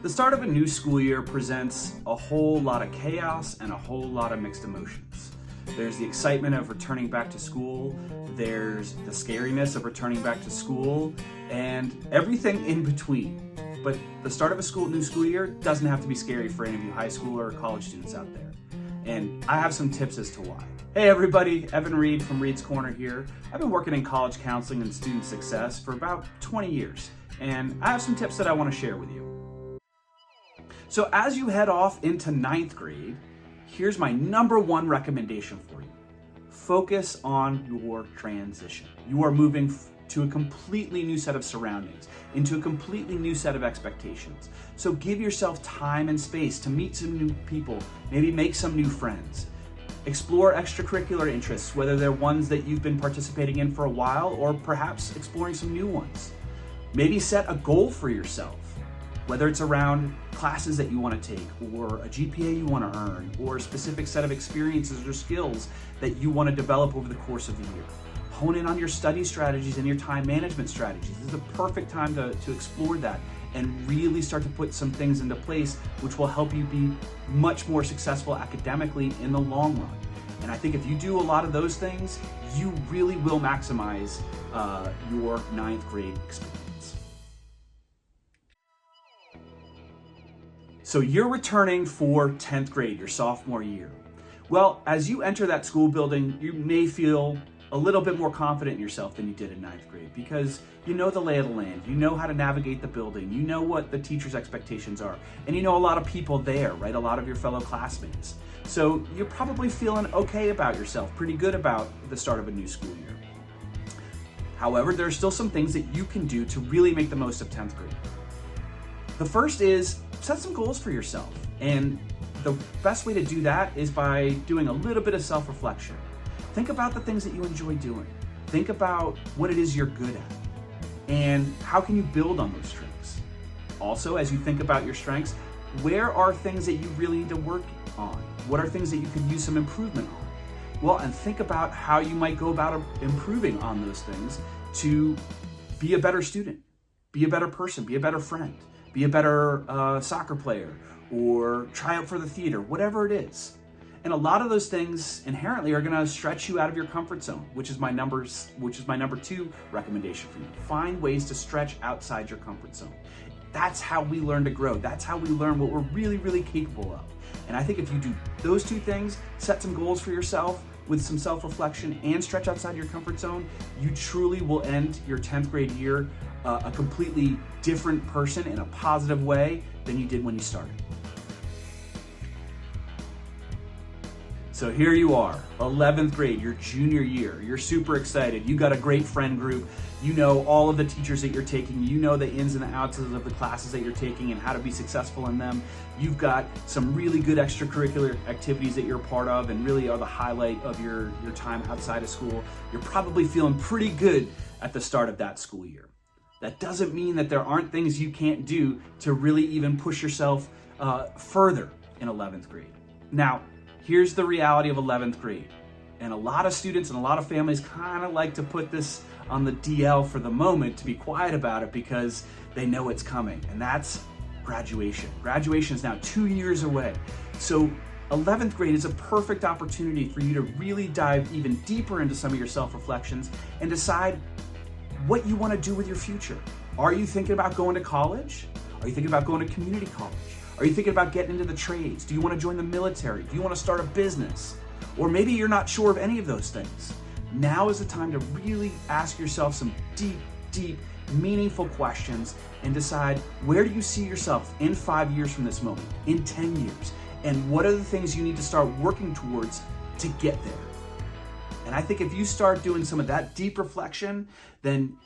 The start of a new school year presents a whole lot of chaos and a whole lot of mixed emotions. There's the excitement of returning back to school, there's the scariness of returning back to school, and everything in between. But the start of a new school year doesn't have to be scary for any of you high school or college students out there. And I have some tips as to why. Hey everybody, Evan Reed from Reed's Corner here. I've been working in college counseling and student success for about 20 years, and I have some tips that I want to share with you. So as you head off into 9th grade, here's my number one recommendation for you. Focus on your transition. You are moving to a completely new set of surroundings, into a completely new set of expectations. So give yourself time and space to meet some new people, maybe make some new friends. Explore extracurricular interests, whether they're ones that you've been participating in for a while or perhaps exploring some new ones. Maybe set a goal for yourself, whether it's around classes that you want to take or a GPA you want to earn or a specific set of experiences or skills that you want to develop over the course of the year. Hone in on your study strategies and your time management strategies. This is the perfect time to explore that and really start to put some things into place which will help you be much more successful academically in the long run. And I think if you do a lot of those things, you really will maximize your 9th grade experience. So you're returning for 10th grade, your sophomore year. Well, as you enter that school building, you may feel a little bit more confident in yourself than you did in 9th grade because you know the lay of the land, you know how to navigate the building, you know what the teacher's expectations are, and you know a lot of people there, right? A lot of your fellow classmates. So you're probably feeling okay about yourself, pretty good about the start of a new school year. However, there are still some things that you can do to really make the most of 10th grade. The first is set some goals for yourself. And the best way to do that is by doing a little bit of self-reflection. Think about the things that you enjoy doing. Think about what it is you're good at and how can you build on those strengths. Also, as you think about your strengths, where are things that you really need to work on? What are things that you could use some improvement on? Well, and think about how you might go about improving on those things to be a better student, be a better person, be a better friend, be a better soccer player, or try out for the theater, whatever it is. And a lot of those things inherently are gonna stretch you out of your comfort zone, which is my number 2 recommendation for you. Find ways to stretch outside your comfort zone. That's how we learn to grow. That's how we learn what we're really, really capable of. And I think if you do those 2 things, set some goals for yourself with some self-reflection and stretch outside your comfort zone, you truly will end your 10th grade year a completely different person in a positive way than you did when you started. So here you are, 11th grade, your junior year. You're super excited. You got a great friend group. You know all of the teachers that you're taking. You know the ins and the outs of the classes that you're taking and how to be successful in them. You've got some really good extracurricular activities that you're part of and really are the highlight of your time outside of school. You're probably feeling pretty good at the start of that school year. That doesn't mean that there aren't things you can't do to really even push yourself further in 11th grade. Now, here's the reality of 11th grade. And a lot of students and a lot of families kind of like to put this on the DL for the moment to be quiet about it because they know it's coming. And that's graduation. Graduation is now 2 years away. So 11th grade is a perfect opportunity for you to really dive even deeper into some of your self-reflections and decide what you want to do with your future. Are you thinking about going to college? Are you thinking about going to community college? Are you thinking about getting into the trades? Do you want to join the military? Do you want to start a business? Or maybe you're not sure of any of those things. Now is the time to really ask yourself some deep, meaningful questions and decide where do you see yourself in 5 years from this moment, in 10 years, and what are the things you need to start working towards to get there. And I think if you start doing some of that deep reflection, then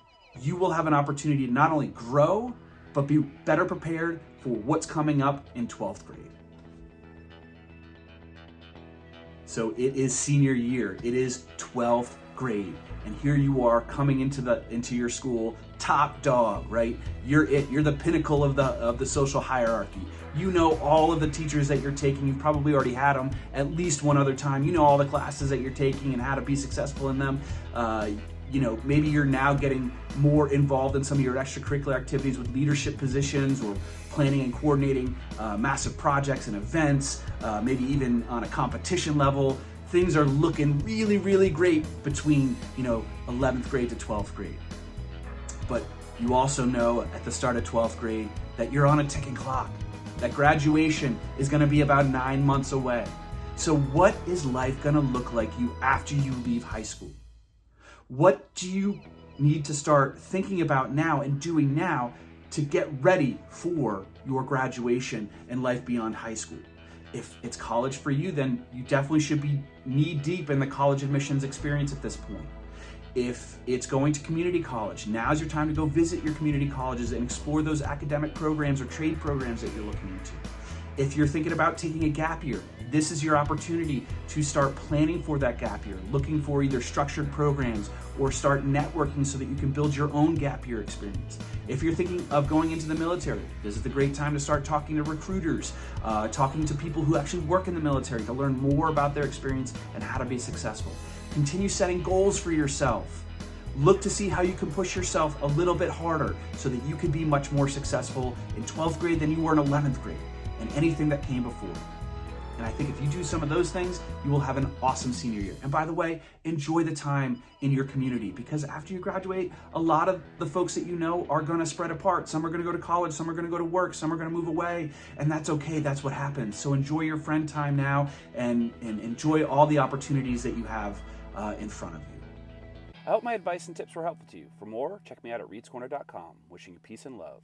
you will have an opportunity to not only grow, but be better prepared for what's coming up in 12th grade. So it is senior year, it is 12th grade, and here you are coming into your school, top dog, right? You're the pinnacle of the social hierarchy. You know all of the teachers that you're taking. You've probably already had them at least one other time. You know all the classes that you're taking and how to be successful in them. maybe you're now getting more involved in some of your extracurricular activities with leadership positions or planning and coordinating massive projects and events, maybe even on a competition level. Things are looking really, really great between, 11th grade to 12th grade. But you also know at the start of 12th grade that you're on a ticking clock, that graduation is gonna be about 9 months away. So what is life gonna look like you after you leave high school? What do you need to start thinking about now and doing now to get ready for your graduation and life beyond high school? If it's college for you, then you definitely should be knee deep in the college admissions experience at this point. If it's going to community college, now's your time to go visit your community colleges and explore those academic programs or trade programs that you're looking into. If you're thinking about taking a gap year, this is your opportunity to start planning for that gap year, looking for either structured programs or start networking so that you can build your own gap year experience. If you're thinking of going into the military, this is the great time to start talking to recruiters, talking to people who actually work in the military to learn more about their experience and how to be successful. Continue setting goals for yourself. Look to see how you can push yourself a little bit harder so that you can be much more successful in 12th grade than you were in 11th grade and anything that came before. And I think if you do some of those things, you will have an awesome senior year. And by the way, enjoy the time in your community, because after you graduate, a lot of the folks that you know are gonna spread apart. Some are gonna go to college, some are gonna go to work, some are gonna move away, and that's okay, that's what happens. So enjoy your friend time now and enjoy all the opportunities that you have in front of you. I hope my advice and tips were helpful to you. For more, check me out at reedscorner.com. Wishing you peace and love.